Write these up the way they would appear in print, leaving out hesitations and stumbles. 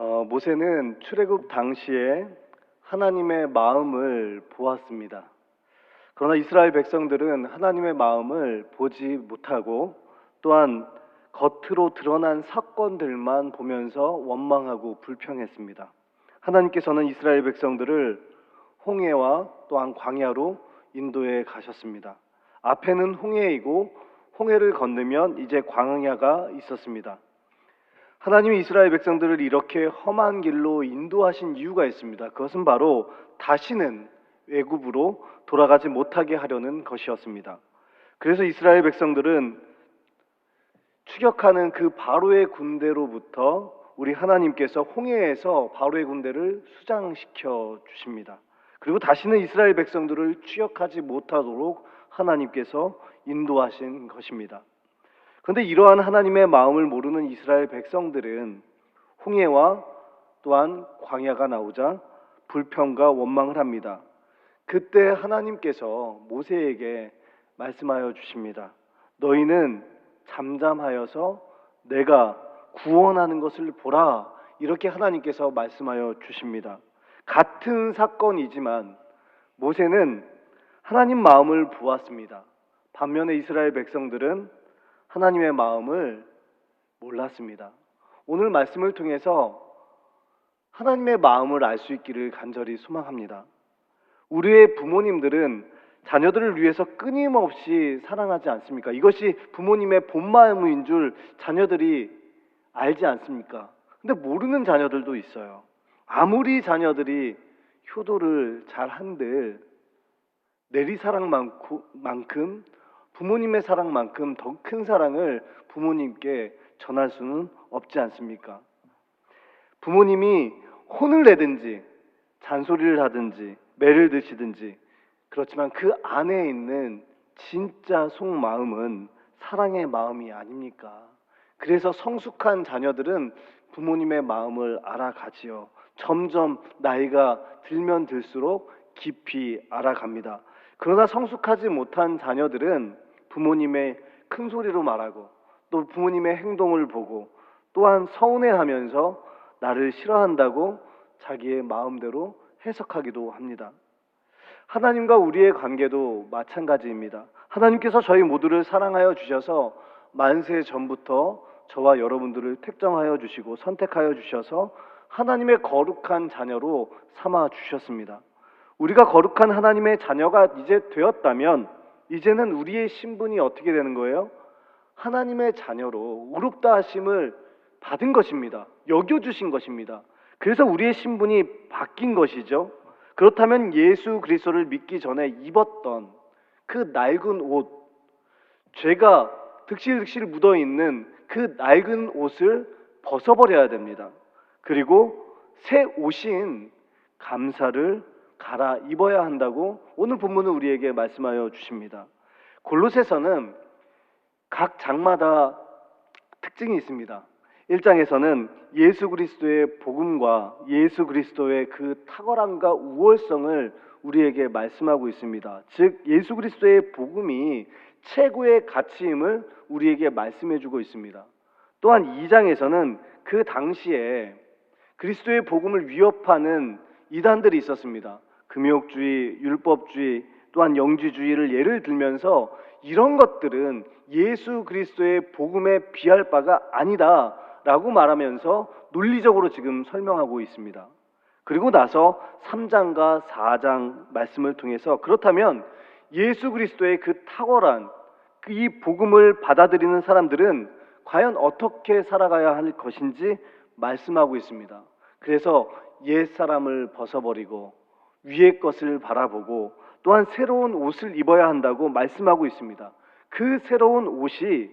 모세는 출애굽 당시에 하나님의 마음을 보았습니다. 그러나 이스라엘 백성들은 하나님의 마음을 보지 못하고 또한 겉으로 드러난 사건들만 보면서 원망하고 불평했습니다. 하나님께서는 이스라엘 백성들을 홍해와 또한 광야로 인도해 가셨습니다. 앞에는 홍해이고 홍해를 건너면 이제 광야가 있었습니다. 하나님이 이스라엘 백성들을 이렇게 험한 길로 인도하신 이유가 있습니다. 그것은 바로 다시는 애굽으로 돌아가지 못하게 하려는 것이었습니다. 그래서 이스라엘 백성들은 추격하는 그 바로의 군대로부터 우리 하나님께서 홍해에서 바로의 군대를 수장시켜 주십니다. 그리고 다시는 이스라엘 백성들을 추격하지 못하도록 하나님께서 인도하신 것입니다. 그런데 이러한 하나님의 마음을 모르는 이스라엘 백성들은 홍해와 또한 광야가 나오자 불평과 원망을 합니다. 그때 하나님께서 모세에게 말씀하여 주십니다. 너희는 잠잠하여서 내가 구원하는 것을 보라. 이렇게 하나님께서 말씀하여 주십니다. 같은 사건이지만 모세는 하나님 마음을 보았습니다. 반면에 이스라엘 백성들은 하나님의 마음을 몰랐습니다. 오늘 말씀을 통해서 하나님의 마음을 알 수 있기를 간절히 소망합니다. 우리의 부모님들은 자녀들을 위해서 끊임없이 사랑하지 않습니까? 이것이 부모님의 본 마음인 줄 자녀들이 알지 않습니까? 근데 모르는 자녀들도 있어요. 아무리 자녀들이 효도를 잘 한들 내리사랑만큼 부모님의 사랑만큼 더 큰 사랑을 부모님께 전할 수는 없지 않습니까? 부모님이 혼을 내든지 잔소리를 하든지 매를 드시든지 그렇지만 그 안에 있는 진짜 속마음은 사랑의 마음이 아닙니까? 그래서 성숙한 자녀들은 부모님의 마음을 알아가지요. 점점 나이가 들면 들수록 깊이 알아갑니다. 그러나 성숙하지 못한 자녀들은 부모님의 큰 소리로 말하고 또 부모님의 행동을 보고 또한 서운해하면서 나를 싫어한다고 자기의 마음대로 해석하기도 합니다. 하나님과 우리의 관계도 마찬가지입니다. 하나님께서 저희 모두를 사랑하여 주셔서 만세 전부터 저와 여러분들을 택정하여 주시고 선택하여 주셔서 하나님의 거룩한 자녀로 삼아 주셨습니다. 우리가 거룩한 하나님의 자녀가 이제 되었다면 이제는 우리의 신분이 어떻게 되는 거예요? 하나님의 자녀로 의롭다 하심을 받은 것입니다. 여겨주신 것입니다. 그래서 우리의 신분이 바뀐 것이죠. 그렇다면 예수 그리스도를 믿기 전에 입었던 그 낡은 옷, 죄가 득실득실 묻어있는 그 낡은 옷을 벗어버려야 됩니다. 그리고 새 옷인 감사를 갈아입어야 한다고 오늘 본문은 우리에게 말씀하여 주십니다. 골로새서는 각 장마다 특징이 있습니다. 1장에서는 예수 그리스도의 복음과 예수 그리스도의 그 탁월함과 우월성을 우리에게 말씀하고 있습니다. 즉 예수 그리스도의 복음이 최고의 가치임을 우리에게 말씀해주고 있습니다. 또한 2장에서는 그 당시에 그리스도의 복음을 위협하는 이단들이 있었습니다. 금욕주의, 율법주의, 또한 영지주의를 예를 들면서 이런 것들은 예수 그리스도의 복음에 비할 바가 아니다 라고 말하면서 논리적으로 지금 설명하고 있습니다. 그리고 나서 3장과 4장 말씀을 통해서 그렇다면 예수 그리스도의 그 탁월한 이 복음을 받아들이는 사람들은 과연 어떻게 살아가야 할 것인지 말씀하고 있습니다. 그래서 옛사람을 벗어버리고 위의 것을 바라보고 또한 새로운 옷을 입어야 한다고 말씀하고 있습니다. 그 새로운 옷이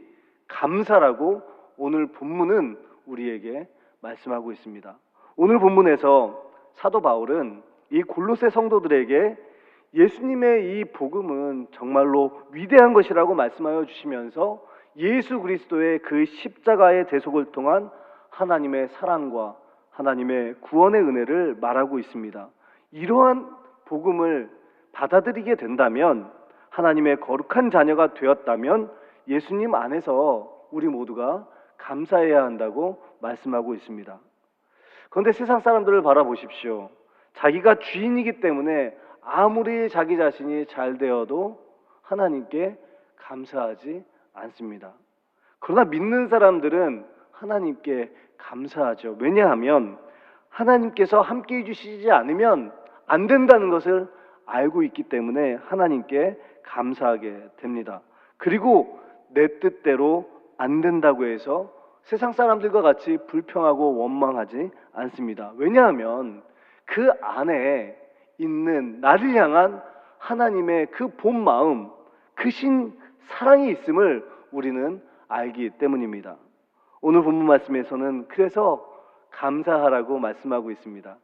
감사라고 오늘 본문은 우리에게 말씀하고 있습니다. 오늘 본문에서 사도 바울은 이 골로새 성도들에게 예수님의 이 복음은 정말로 위대한 것이라고 말씀하여 주시면서 예수 그리스도의 그 십자가의 대속을 통한 하나님의 사랑과 하나님의 구원의 은혜를 말하고 있습니다. 이러한 복음을 받아들이게 된다면 하나님의 거룩한 자녀가 되었다면 예수님 안에서 우리 모두가 감사해야 한다고 말씀하고 있습니다. 그런데 세상 사람들을 바라보십시오. 자기가 주인이기 때문에 아무리 자기 자신이 잘 되어도 하나님께 감사하지 않습니다. 그러나 믿는 사람들은 하나님께 감사하죠. 왜냐하면 하나님께서 함께 해주시지 않으면 안 된다는 것을 알고 있기 때문에 하나님께 감사하게 됩니다. 그리고 내 뜻대로 안 된다고 해서 세상 사람들과 같이 불평하고 원망하지 않습니다. 왜냐하면 그 안에 있는 나를 향한 하나님의 그 본 마음, 그 신 사랑이 있음을 우리는 알기 때문입니다. 오늘 본문 말씀에서는 그래서 감사하라고 말씀하고 있습니다.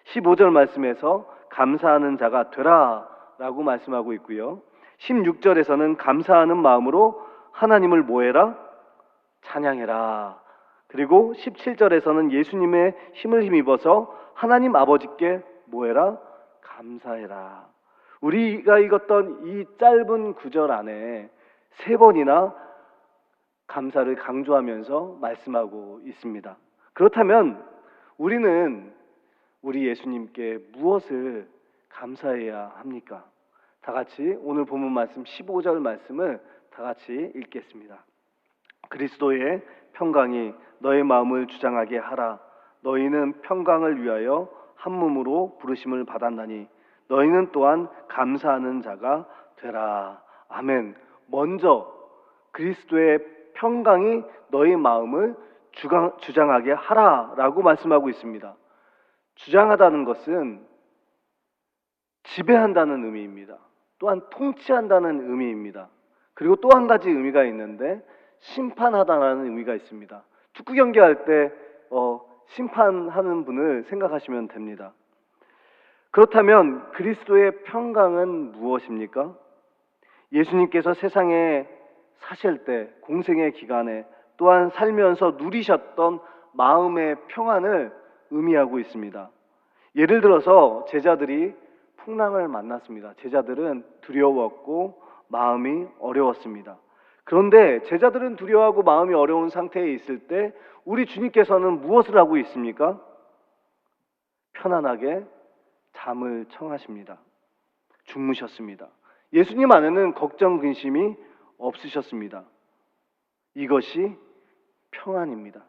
15절 말씀에서 감사하는 자가 되라 라고 말씀하고 있고요. 16절에서는 감사하는 마음으로 하나님을 뭐해라? 찬양해라. 그리고 17절에서는 예수님의 힘을 힘입어서 하나님 아버지께 뭐해라? 감사해라. 우리가 읽었던 이 짧은 구절 안에 3번이나 감사를 강조하면서 말씀하고 있습니다. 그렇다면 우리는 우리 예수님께 무엇을 감사해야 합니까? 다 같이 오늘 본문 말씀 15절 말씀을 다 같이 읽겠습니다. 그리스도의 평강이 너의 마음을 주장하게 하라. 너희는 평강을 위하여 한 몸으로 부르심을 받았나니 너희는 또한 감사하는 자가 되라. 아멘. 먼저 그리스도의 평강이 너희 마음을 주장하게 하라라고 말씀하고 있습니다. 주장하다는 것은 지배한다는 의미입니다. 또한 통치한다는 의미입니다. 그리고 또 한 가지 의미가 있는데 심판하다라는 의미가 있습니다. 축구 경기할 때 심판하는 분을 생각하시면 됩니다. 그렇다면 그리스도의 평강은 무엇입니까? 예수님께서 세상에 사실 때 공생의 기간에 또한 살면서 누리셨던 마음의 평안을 의미하고 있습니다. 예를 들어서 제자들이 풍랑을 만났습니다. 제자들은 두려웠고 마음이 어려웠습니다. 그런데 제자들은 두려워하고 마음이 어려운 상태에 있을 때 우리 주님께서는 무엇을 하고 있습니까? 편안하게 잠을 청하십니다. 주무셨습니다. 예수님 안에는 걱정, 근심이 없으셨습니다. 이것이 평안입니다.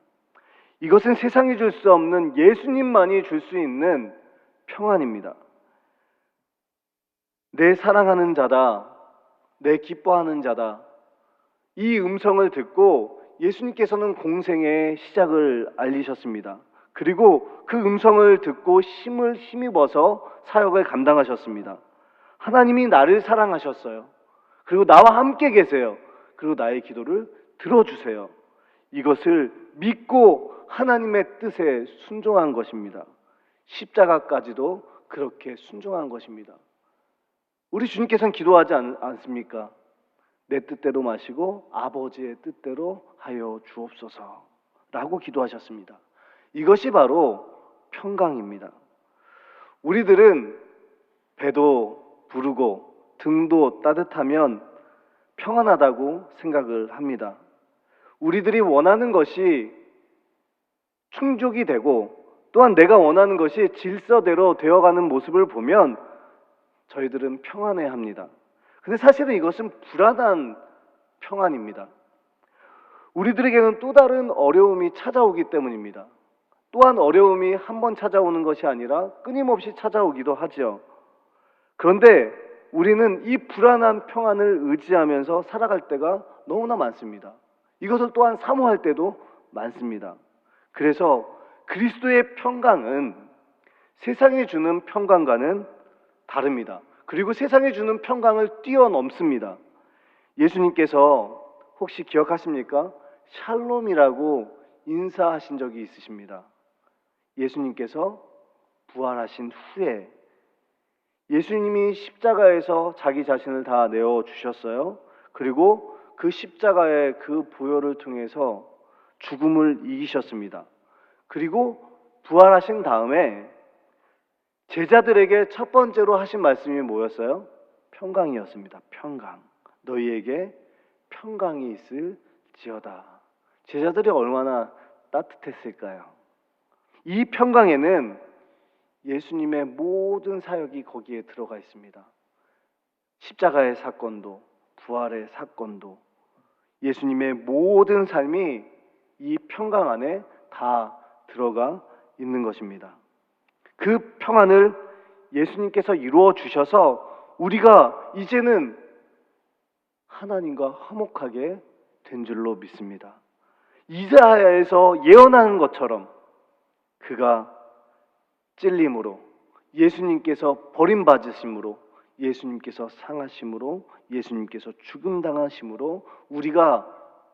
이것은 세상이 줄 수 없는 예수님만이 줄 수 있는 평안입니다. 내 사랑하는 자다, 내 기뻐하는 자다. 이 음성을 듣고 예수님께서는 공생의 시작을 알리셨습니다. 그리고 그 음성을 듣고 힘을 힘입어서 사역을 감당하셨습니다. 하나님이 나를 사랑하셨어요. 그리고 나와 함께 계세요. 그리고 나의 기도를 들어주세요. 이것을 믿고 하나님의 뜻에 순종한 것입니다. 십자가까지도 그렇게 순종한 것입니다. 우리 주님께서는 기도하지 않습니까? 내 뜻대로 마시고 아버지의 뜻대로 하여 주옵소서 라고 기도하셨습니다. 이것이 바로 평강입니다. 우리들은 배도 부르고 등도 따뜻하면 평안하다고 생각을 합니다. 우리들이 원하는 것이 충족이 되고 또한 내가 원하는 것이 질서대로 되어가는 모습을 보면 저희들은 평안해합니다. 근데 사실은 이것은 불안한 평안입니다. 우리들에게는 또 다른 어려움이 찾아오기 때문입니다. 또한 어려움이 한 번 찾아오는 것이 아니라 끊임없이 찾아오기도 하죠. 그런데 우리는 이 불안한 평안을 의지하면서 살아갈 때가 너무나 많습니다. 이것을 또한 사모할 때도 많습니다. 그래서 그리스도의 평강은 세상이 주는 평강과는 다릅니다. 그리고 세상이 주는 평강을 뛰어넘습니다. 예수님께서 혹시 기억하십니까? 샬롬이라고 인사하신 적이 있으십니다. 예수님께서 부활하신 후에 예수님이 십자가에서 자기 자신을 다 내어주셨어요. 그리고 그 십자가의 그 보혈을 통해서 죽음을 이기셨습니다. 그리고 부활하신 다음에 제자들에게 첫 번째로 하신 말씀이 뭐였어요? 평강이었습니다. 평강. 너희에게 평강이 있을지어다. 제자들이 얼마나 따뜻했을까요? 이 평강에는 예수님의 모든 사역이 거기에 들어가 있습니다. 십자가의 사건도, 부활의 사건도, 예수님의 모든 삶이 이 평강 안에 다 들어가 있는 것입니다. 그 평안을 예수님께서 이루어 주셔서 우리가 이제는 하나님과 화목하게 된 줄로 믿습니다. 이사야에서 예언하는 것처럼 그가 찔림으로, 예수님께서 버림받으심으로, 예수님께서 상하심으로, 예수님께서 죽음당하심으로 우리가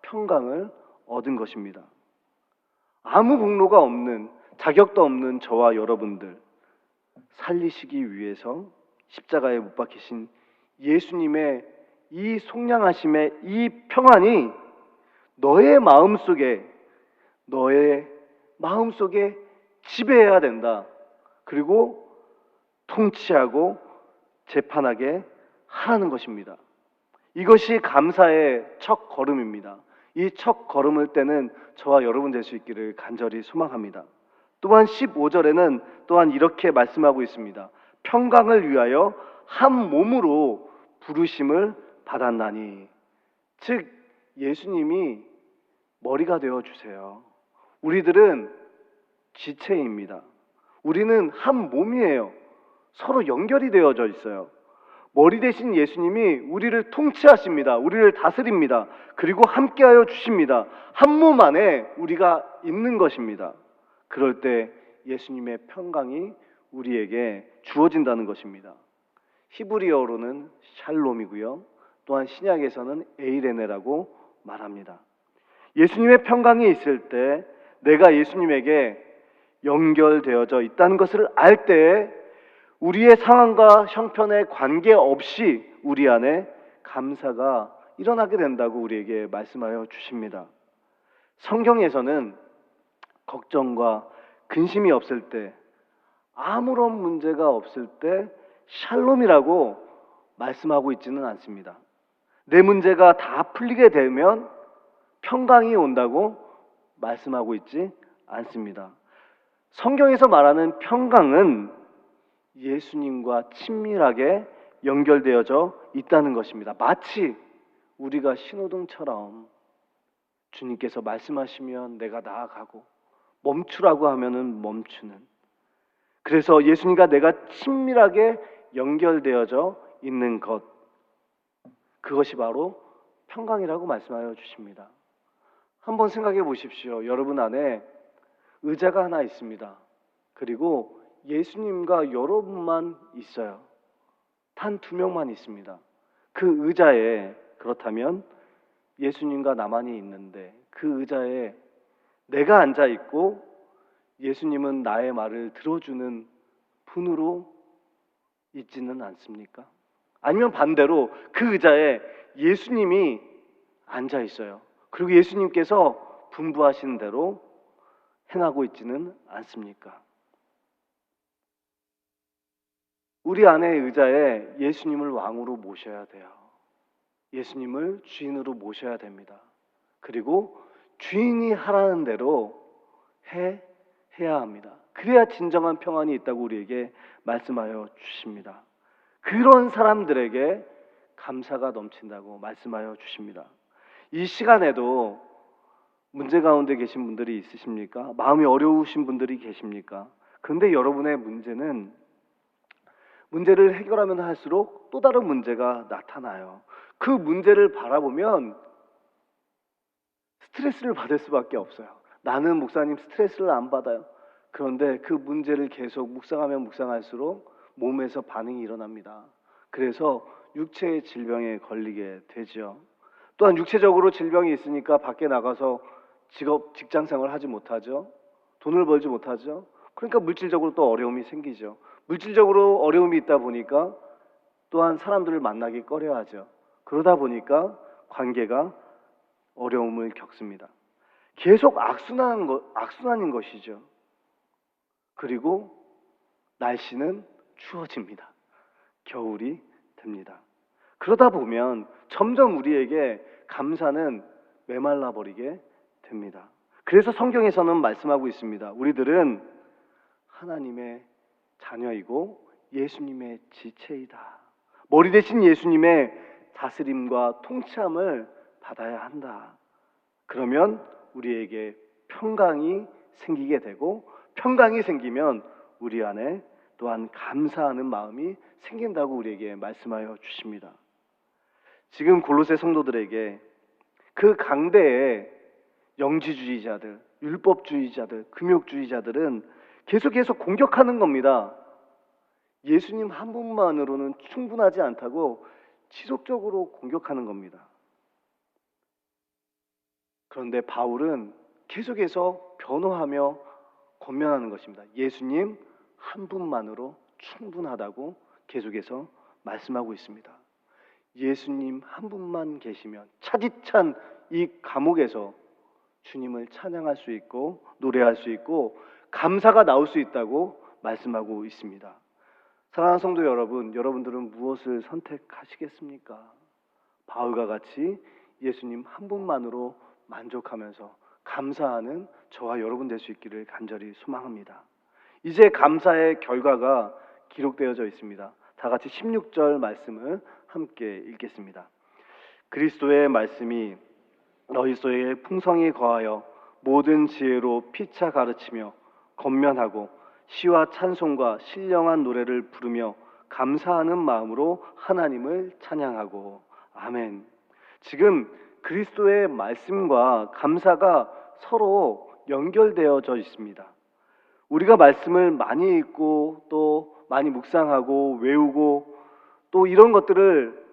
평강을 얻은 것입니다. 아무 공로가 없는, 자격도 없는 저와 여러분들 살리시기 위해서 십자가에 못 박히신 예수님의 이 속량하심의 이 평안이 너의 마음속에 지배해야 된다. 그리고 통치하고 재판하게 하라는 것입니다. 이것이 감사의 첫 걸음입니다. 이 첫 걸음을 떼는 저와 여러분 될 수 있기를 간절히 소망합니다. 또한 15절에는 또한 이렇게 말씀하고 있습니다. 평강을 위하여 한 몸으로 부르심을 받았나니. 즉 예수님이 머리가 되어 주세요. 우리들은 지체입니다. 우리는 한 몸이에요. 서로 연결이 되어져 있어요. 머리 대신 예수님이 우리를 통치하십니다. 우리를 다스립니다. 그리고 함께하여 주십니다. 한 몸 안에 우리가 있는 것입니다. 그럴 때 예수님의 평강이 우리에게 주어진다는 것입니다. 히브리어로는 샬롬이고요. 또한 신약에서는 에이레네라고 말합니다. 예수님의 평강이 있을 때 내가 예수님에게 연결되어져 있다는 것을 알 때 우리의 상황과 형편에 관계없이 우리 안에 감사가 일어나게 된다고 우리에게 말씀하여 주십니다. 성경에서는 걱정과 근심이 없을 때, 아무런 문제가 없을 때 샬롬이라고 말씀하고 있지는 않습니다. 내 문제가 다 풀리게 되면 평강이 온다고 말씀하고 있지 않습니다. 성경에서 말하는 평강은 예수님과 친밀하게 연결되어져 있다는 것입니다. 마치 우리가 신호등처럼 주님께서 말씀하시면 내가 나아가고 멈추라고 하면은 멈추는, 그래서 예수님과 내가 친밀하게 연결되어져 있는 것, 그것이 바로 평강이라고 말씀하여 주십니다. 한번 생각해 보십시오. 여러분 안에 의자가 하나 있습니다. 그리고 예수님과 여러분만 있어요. 단 2명만 있습니다. 그 의자에, 그렇다면 예수님과 나만이 있는데 그 의자에 내가 앉아 있고 예수님은 나의 말을 들어주는 분으로 있지는 않습니까? 아니면 반대로 그 의자에 예수님이 앉아 있어요. 그리고 예수님께서 분부하신 대로 행하고 있지는 않습니까? 우리 안의 의자에 예수님을 왕으로 모셔야 돼요. 예수님을 주인으로 모셔야 됩니다. 그리고 주인이 하라는 대로 해야 합니다. 그래야 진정한 평안이 있다고 우리에게 말씀하여 주십니다. 그런 사람들에게 감사가 넘친다고 말씀하여 주십니다. 이 시간에도 문제 가운데 계신 분들이 있으십니까? 마음이 어려우신 분들이 계십니까? 그런데 여러분의 문제를 해결하면 할수록 또 다른 문제가 나타나요. 그 문제를 바라보면 스트레스를 받을 수밖에 없어요. 나는 목사님 스트레스를 안 받아요. 그런데 그 문제를 계속 묵상하면 묵상할수록 몸에서 반응이 일어납니다. 그래서 육체의 질병에 걸리게 되죠. 또한 육체적으로 질병이 있으니까 밖에 나가서 직장 생활을 하지 못하죠. 돈을 벌지 못하죠. 그러니까 물질적으로 또 어려움이 생기죠. 물질적으로 어려움이 있다 보니까 또한 사람들을 만나기 꺼려하죠. 그러다 보니까 관계가 어려움을 겪습니다. 계속 악순환인 것이죠. 그리고 날씨는 추워집니다. 겨울이 됩니다. 그러다 보면 점점 우리에게 감사는 메말라 버리게 됩니다. 그래서 성경에서는 말씀하고 있습니다. 우리들은 하나님의 자녀이고 예수님의 지체이다. 머리 대신 예수님의 다스림과 통치함을 받아야 한다. 그러면 우리에게 평강이 생기게 되고, 평강이 생기면 우리 안에 또한 감사하는 마음이 생긴다고 우리에게 말씀하여 주십니다. 지금 골로새 성도들에게 그 강대의 영지주의자들, 율법주의자들, 금욕주의자들은 계속해서 공격하는 겁니다. 예수님 한 분만으로는 충분하지 않다고 지속적으로 공격하는 겁니다. 그런데 바울은 계속해서 변호하며 권면하는 것입니다. 예수님 한 분만으로 충분하다고 계속해서 말씀하고 있습니다. 예수님 한 분만 계시면 차디찬 이 감옥에서 주님을 찬양할 수 있고 노래할 수 있고 감사가 나올 수 있다고 말씀하고 있습니다. 사랑하는 성도 여러분, 여러분들은 무엇을 선택하시겠습니까? 바울과 같이 예수님 한 분만으로 만족하면서 감사하는 저와 여러분 될 수 있기를 간절히 소망합니다. 이제 감사의 결과가 기록되어져 있습니다. 다 같이 16절 말씀을 함께 읽겠습니다. 그리스도의 말씀이 너희 속에 풍성히 거하여 모든 지혜로 피차 가르치며 권면하고 시와 찬송과 신령한 노래를 부르며 감사하는 마음으로 하나님을 찬양하고. 아멘. 지금 그리스도의 말씀과 감사가 서로 연결되어져 있습니다. 우리가 말씀을 많이 읽고 또 많이 묵상하고 외우고 또 이런 것들을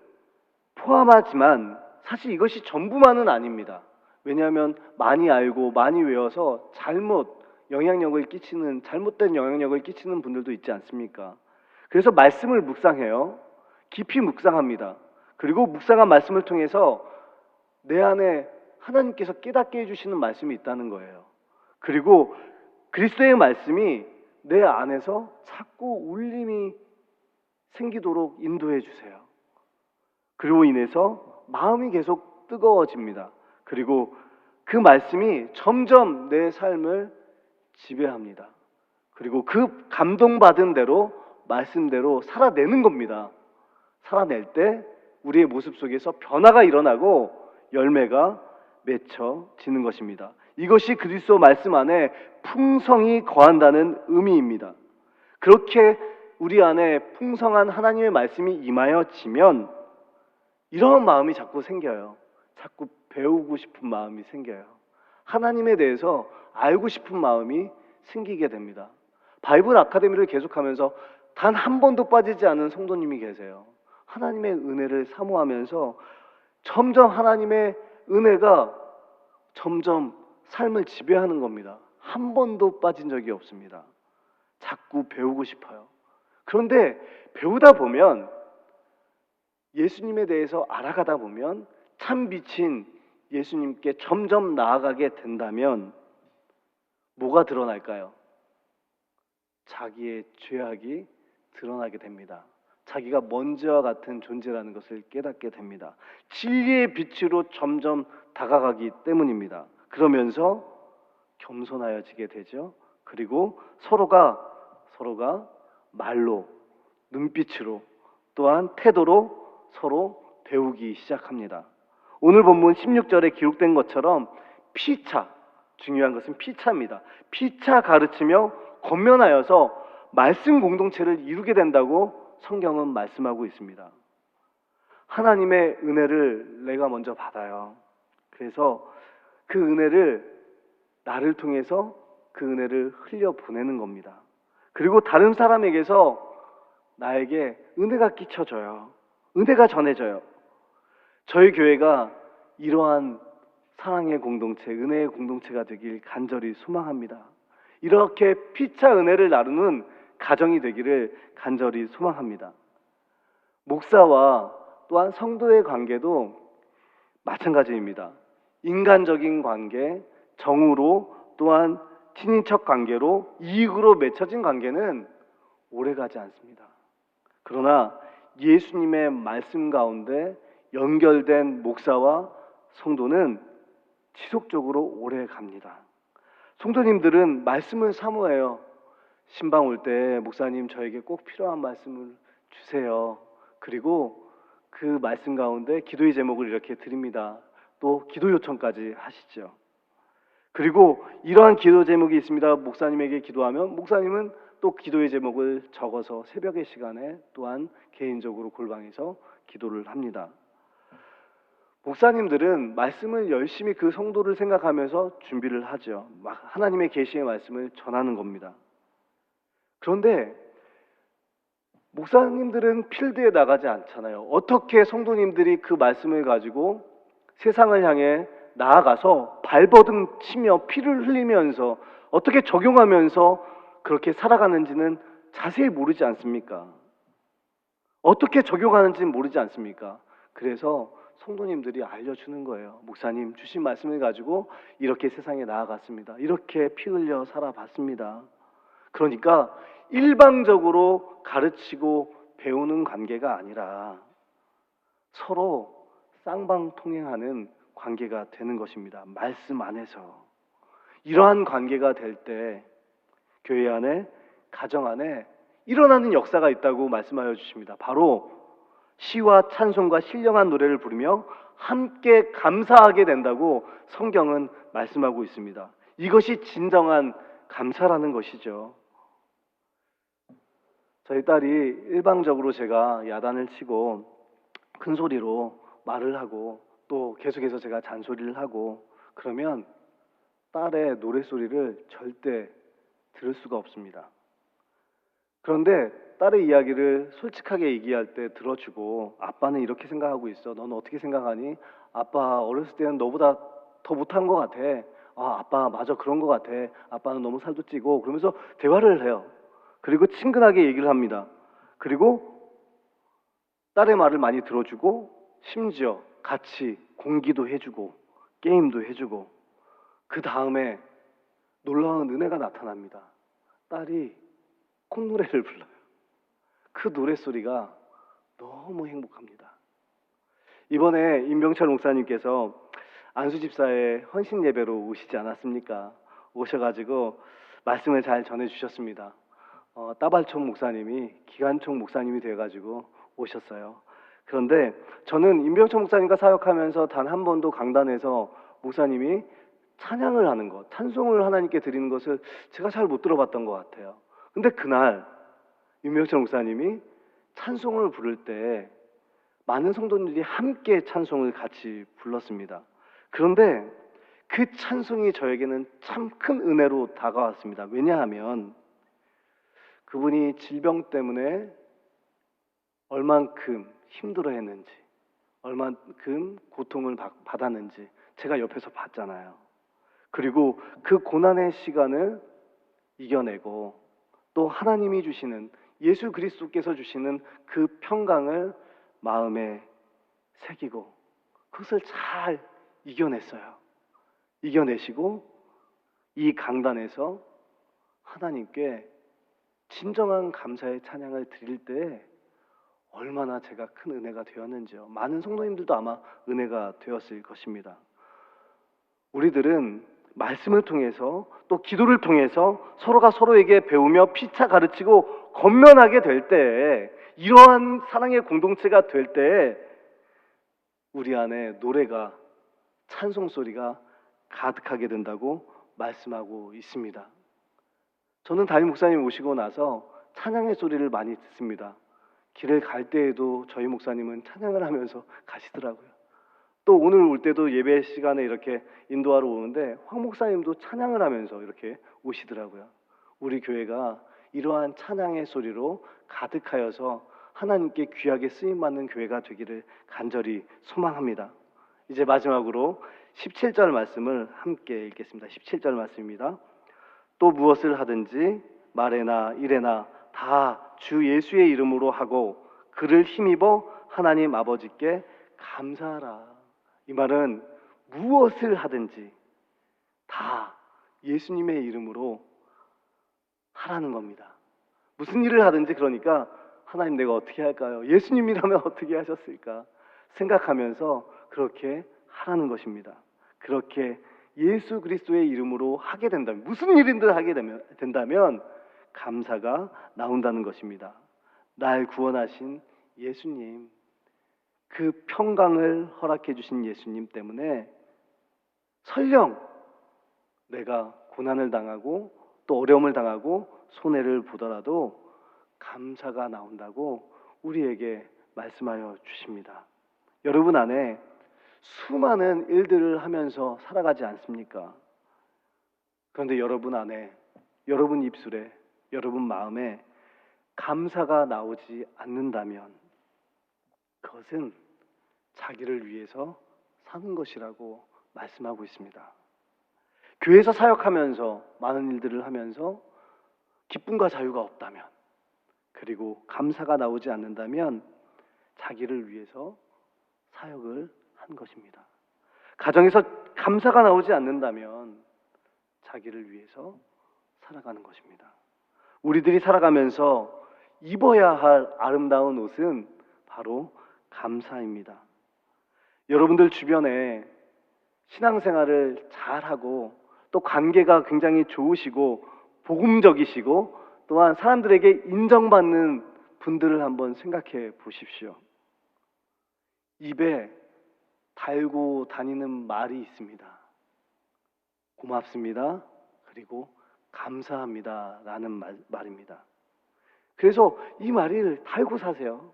포함하지만 사실 이것이 전부만은 아닙니다. 왜냐하면 많이 알고 많이 외워서 잘못된 영향력을 끼치는 분들도 있지 않습니까? 그래서 말씀을 묵상해요. 깊이 묵상합니다. 그리고 묵상한 말씀을 통해서 내 안에 하나님께서 깨닫게 해주시는 말씀이 있다는 거예요. 그리고 그리스도의 말씀이 내 안에서 자꾸 울림이 생기도록 인도해 주세요. 그리고 인해서 마음이 계속 뜨거워집니다. 그리고 그 말씀이 점점 내 삶을 지배합니다. 그리고 그 감동받은 대로 말씀대로 살아내는 겁니다. 살아낼 때 우리의 모습 속에서 변화가 일어나고 열매가 맺혀지는 것입니다. 이것이 그리스도 말씀 안에 풍성히 거한다는 의미입니다. 그렇게 우리 안에 풍성한 하나님의 말씀이 임하여지면 이런 마음이 자꾸 생겨요. 자꾸 배우고 싶은 마음이 생겨요. 하나님에 대해서 알고 싶은 마음이 생기게 됩니다. 바이블 아카데미를 계속하면서 단 한 번도 빠지지 않은 성도님이 계세요. 하나님의 은혜를 사모하면서 점점 하나님의 은혜가 점점 삶을 지배하는 겁니다. 한 번도 빠진 적이 없습니다. 자꾸 배우고 싶어요. 그런데 배우다 보면 예수님에 대해서 알아가다 보면 참 빛인 예수님께 점점 나아가게 된다면 뭐가 드러날까요? 자기의 죄악이 드러나게 됩니다. 자기가 먼지와 같은 존재라는 것을 깨닫게 됩니다. 진리의 빛으로 점점 다가가기 때문입니다. 그러면서 겸손하여지게 되죠. 그리고 서로가 말로, 눈빛으로, 또한 태도로 서로 배우기 시작합니다. 오늘 본문 16절에 기록된 것처럼 피차, 중요한 것은 피차입니다. 피차 가르치며 권면하여서 말씀 공동체를 이루게 된다고 성경은 말씀하고 있습니다. 하나님의 은혜를 내가 먼저 받아요. 그래서 그 은혜를 나를 통해서 그 은혜를 흘려보내는 겁니다. 그리고 다른 사람에게서 나에게 은혜가 끼쳐져요. 은혜가 전해져요. 저희 교회가 이러한 사랑의 공동체, 은혜의 공동체가 되길 간절히 소망합니다. 이렇게 피차 은혜를 나누는 가정이 되기를 간절히 소망합니다. 목사와 또한 성도의 관계도 마찬가지입니다. 인간적인 관계, 정으로 또한 친인척 관계로 이익으로 맺혀진 관계는 오래가지 않습니다. 그러나 예수님의 말씀 가운데 연결된 목사와 성도는 지속적으로 오래 갑니다. 성도님들은 말씀을 사모해요. 신방 올 때 목사님 저에게 꼭 필요한 말씀을 주세요. 그리고 그 말씀 가운데 기도의 제목을 이렇게 드립니다. 또 기도 요청까지 하시죠. 그리고 이러한 기도 제목이 있습니다. 목사님에게 기도하면 목사님은 또 기도의 제목을 적어서 새벽의 시간에 또한 개인적으로 골방에서 기도를 합니다. 목사님들은 말씀을 열심히 그 성도를 생각하면서 준비를 하죠. 막 하나님의 계시의 말씀을 전하는 겁니다. 그런데 목사님들은 필드에 나가지 않잖아요. 어떻게 성도님들이 그 말씀을 가지고 세상을 향해 나아가서 발버둥 치며 피를 흘리면서 어떻게 적용하면서 그렇게 살아가는지는 자세히 모르지 않습니까? 어떻게 적용하는지는 모르지 않습니까? 그래서 성도님들이 알려주는 거예요. 목사님 주신 말씀을 가지고 이렇게 세상에 나아갔습니다. 이렇게 피 흘려 살아봤습니다. 그러니까 일방적으로 가르치고 배우는 관계가 아니라 서로 쌍방통행하는 관계가 되는 것입니다. 말씀 안에서. 이러한 관계가 될 때 교회 안에, 가정 안에 일어나는 역사가 있다고 말씀하여 주십니다. 바로 시와 찬송과 신령한 노래를 부르며 함께 감사하게 된다고 성경은 말씀하고 있습니다. 이것이 진정한 감사라는 것이죠. 저희 딸이 일방적으로 제가 야단을 치고 큰 소리로 말을 하고 또 계속해서 제가 잔소리를 하고 그러면 딸의 노랫소리를 절대 들을 수가 없습니다. 그런데 딸의 이야기를 솔직하게 얘기할 때 들어주고 아빠는 이렇게 생각하고 있어. 넌 어떻게 생각하니? 아빠 어렸을 때는 너보다 더 못한 것 같아. 아빠 맞아 그런 것 같아. 아빠는 너무 살도 찌고 그러면서 대화를 해요. 그리고 친근하게 얘기를 합니다. 그리고 딸의 말을 많이 들어주고 심지어 같이 공기도 해주고 게임도 해주고 그 다음에 놀라운 은혜가 나타납니다. 딸이 콧노래를 불러요. 그 노랫소리가 너무 행복합니다. 이번에 임병철 목사님께서 안수집사의 헌신 예배로 오시지 않았습니까? 오셔가지고 말씀을 잘 전해주셨습니다. 따발총 목사님이 기관총 목사님이 돼가지고 오셨어요. 그런데 저는 임병철 목사님과 사역하면서 단 한 번도 강단에서 목사님이 찬양을 하는 것, 찬송을 하나님께 드리는 것을 제가 잘 못 들어봤던 것 같아요. 근데 그날 임병철 목사님이 찬송을 부를 때 많은 성도들이 함께 찬송을 같이 불렀습니다. 그런데 그 찬송이 저에게는 참 큰 은혜로 다가왔습니다. 왜냐하면 그분이 질병 때문에 얼만큼 힘들어했는지, 얼만큼 고통을 받았는지 제가 옆에서 봤잖아요. 그리고 그 고난의 시간을 이겨내고 또 하나님이 주시는 예수 그리스도께서 주시는 그 평강을 마음에 새기고 그것을 잘 이겨냈어요. 이겨내시고 이 강단에서 하나님께 진정한 감사의 찬양을 드릴 때 얼마나 제가 큰 은혜가 되었는지요. 많은 성도님들도 아마 은혜가 되었을 것입니다. 우리들은 말씀을 통해서 또 기도를 통해서 서로가 서로에게 배우며 피차 가르치고 건면하게 될 때, 이러한 사랑의 공동체가 될 때 우리 안에 노래가, 찬송 소리가 가득하게 된다고 말씀하고 있습니다. 저는 담임 목사님 오시고 나서 찬양의 소리를 많이 듣습니다. 길을 갈 때에도 저희 목사님은 찬양을 하면서 가시더라고요. 또 오늘 올 때도 예배 시간에 이렇게 인도하러 오는데 황 목사님도 찬양을 하면서 이렇게 오시더라고요. 우리 교회가 이러한 찬양의 소리로 가득하여서 하나님께 귀하게 쓰임받는 교회가 되기를 간절히 소망합니다. 이제 마지막으로 17절 말씀을 함께 읽겠습니다. 17절 말씀입니다. 또 무엇을 하든지 말에나 일에나 다 주 예수의 이름으로 하고 그를 힘입어 하나님 아버지께 감사하라. 이 말은 무엇을 하든지 다 예수님의 이름으로 하라는 겁니다. 무슨 일을 하든지, 그러니까 하나님 내가 어떻게 할까요? 예수님이라면 어떻게 하셨을까 생각하면서 그렇게 하라는 것입니다. 그렇게 예수 그리스도의 이름으로 하게 된다면, 무슨 일인들 하게 된다면 감사가 나온다는 것입니다. 날 구원하신 예수님, 그 평강을 허락해 주신 예수님 때문에 설령 내가 고난을 당하고 또 어려움을 당하고 손해를 보더라도 감사가 나온다고 우리에게 말씀하여 주십니다. 여러분 안에 수많은 일들을 하면서 살아가지 않습니까? 그런데 여러분 안에, 여러분 입술에, 여러분 마음에 감사가 나오지 않는다면 그것은 자기를 위해서 사는 것이라고 말씀하고 있습니다. 교회에서 사역하면서 많은 일들을 하면서 기쁨과 자유가 없다면, 그리고 감사가 나오지 않는다면 자기를 위해서 사역을 한 것입니다. 가정에서 감사가 나오지 않는다면 자기를 위해서 살아가는 것입니다. 우리들이 살아가면서 입어야 할 아름다운 옷은 바로 감사입니다. 여러분들 주변에 신앙생활을 잘하고 또 관계가 굉장히 좋으시고 복음적이시고 또한 사람들에게 인정받는 분들을 한번 생각해 보십시오. 입에 달고 다니는 말이 있습니다. 고맙습니다. 그리고 감사합니다. 라는 말입니다. 그래서 이 말을 달고 사세요.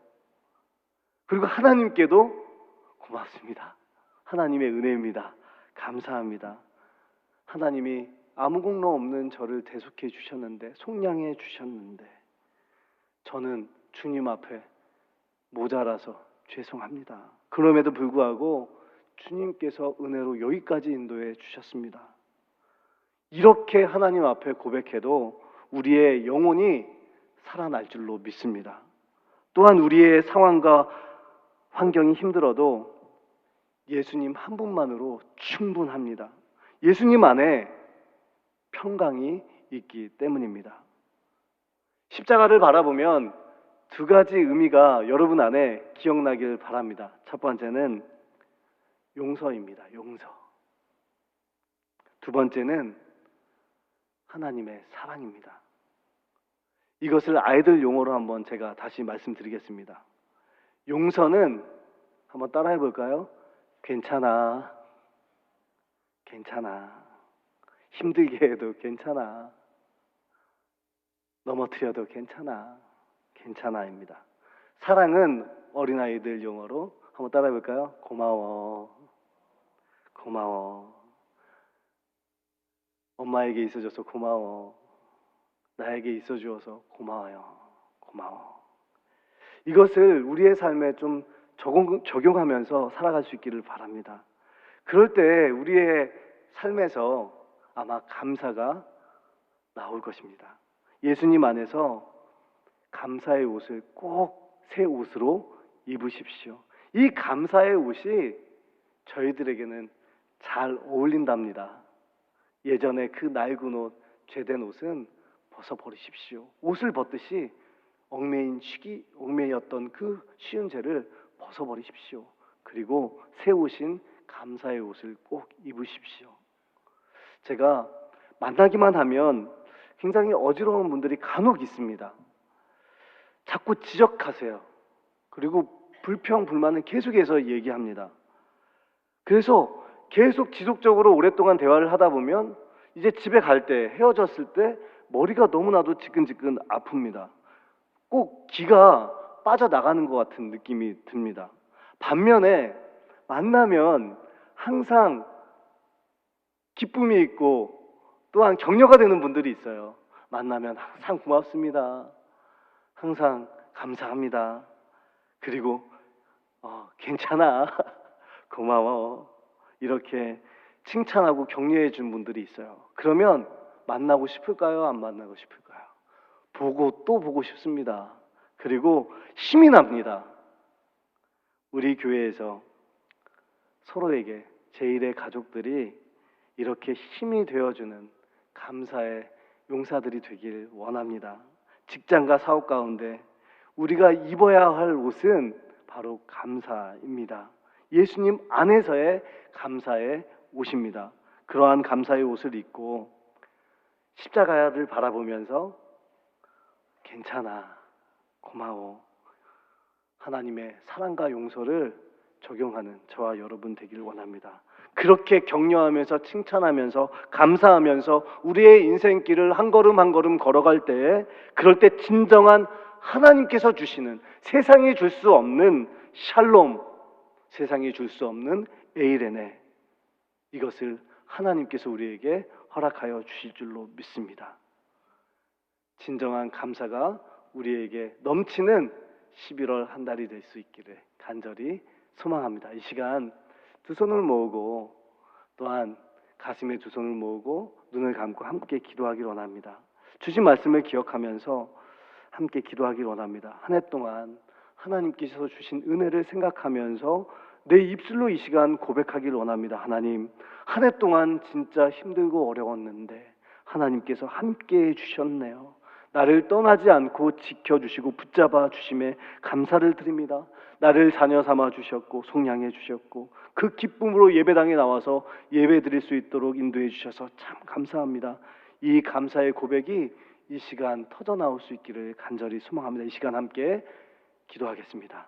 그리고 하나님께도 고맙습니다. 하나님의 은혜입니다. 감사합니다. 하나님이 아무 공로 없는 저를 대속해 주셨는데, 속량해 주셨는데 저는 주님 앞에 모자라서 죄송합니다. 그럼에도 불구하고 주님께서 은혜로 여기까지 인도해 주셨습니다. 이렇게 하나님 앞에 고백해도 우리의 영혼이 살아날 줄로 믿습니다. 또한 우리의 상황과 환경이 힘들어도 예수님 한 분만으로 충분합니다. 예수님 안에 평강이 있기 때문입니다. 십자가를 바라보면 두 가지 의미가 여러분 안에 기억나길 바랍니다. 첫 번째는 용서입니다. 용서. 두 번째는 하나님의 사랑입니다. 이것을 아이들 용어로 한번 제가 다시 말씀드리겠습니다. 용서는 한번 따라해 볼까요? 괜찮아. 괜찮아. 힘들게 해도 괜찮아. 넘어뜨려도 괜찮아. 괜찮아입니다. 사랑은 어린아이들 용어로 한번 따라해 볼까요? 고마워. 고마워. 엄마에게 있어줘서 고마워. 나에게 있어주어서 고마워요. 고마워. 이것을 우리의 삶에 좀 적용하면서 살아갈 수 있기를 바랍니다. 그럴 때 우리의 삶에서 아마 감사가 나올 것입니다. 예수님 안에서 감사의 옷을 꼭 새 옷으로 입으십시오. 이 감사의 옷이 저희들에게는 잘 어울린답니다. 예전에 그 낡은 옷, 죄된 옷은 벗어버리십시오. 옷을 벗듯이 얽매였던 그 쉬운 죄를 벗어버리십시오. 그리고 새 옷인 감사의 옷을 꼭 입으십시오. 제가 만나기만 하면 굉장히 어지러운 분들이 간혹 있습니다. 자꾸 지적하세요. 그리고 불평, 불만은 계속해서 얘기합니다. 그래서 계속 지속적으로 오랫동안 대화를 하다 보면 이제 집에 갈 때, 헤어졌을 때 머리가 너무나도 지끈지끈 아픕니다. 꼭 기가 빠져나가는 것 같은 느낌이 듭니다. 반면에 만나면 항상 기쁨이 있고 또한 격려가 되는 분들이 있어요. 만나면 항상 고맙습니다. 항상 감사합니다. 그리고 괜찮아. 고마워. 이렇게 칭찬하고 격려해 준 분들이 있어요. 그러면 만나고 싶을까요? 안 만나고 싶을까요? 보고 또 보고 싶습니다. 그리고 힘이 납니다. 우리 교회에서 서로에게 제1의 가족들이 이렇게 힘이 되어주는 감사의 용사들이 되길 원합니다. 직장과 사업 가운데 우리가 입어야 할 옷은 바로 감사입니다. 예수님 안에서의 감사의 옷입니다. 그러한 감사의 옷을 입고 십자가를 바라보면서 괜찮아, 고마워. 하나님의 사랑과 용서를 적용하는 저와 여러분 되길 원합니다. 그렇게 격려하면서 칭찬하면서 감사하면서 우리의 인생길을 한 걸음 한 걸음 걸어갈 때에, 그럴 때 진정한 하나님께서 주시는, 세상이 줄 수 없는 샬롬, 세상이 줄 수 없는 에이레네, 이것을 하나님께서 우리에게 허락하여 주실 줄로 믿습니다. 진정한 감사가 우리에게 넘치는 11월 한 달이 될 수 있기를 간절히 소망합니다. 이 시간 두 손을 모으고, 또한 가슴에 두 손을 모으고 눈을 감고 함께 기도하길 원합니다. 주신 말씀을 기억하면서 함께 기도하길 원합니다. 한 해 동안 하나님께서 주신 은혜를 생각하면서 내 입술로 이 시간 고백하길 원합니다. 하나님, 한 해 동안 진짜 힘들고 어려웠는데 하나님께서 함께해 주셨네요. 나를 떠나지 않고 지켜주시고 붙잡아 주심에 감사를 드립니다. 나를 자녀 삼아 주셨고 속량해 주셨고 그 기쁨으로 예배당에 나와서 예배 드릴 수 있도록 인도해 주셔서 참 감사합니다. 이 감사의 고백이 이 시간 터져 나올 수 있기를 간절히 소망합니다. 이 시간 함께 기도하겠습니다.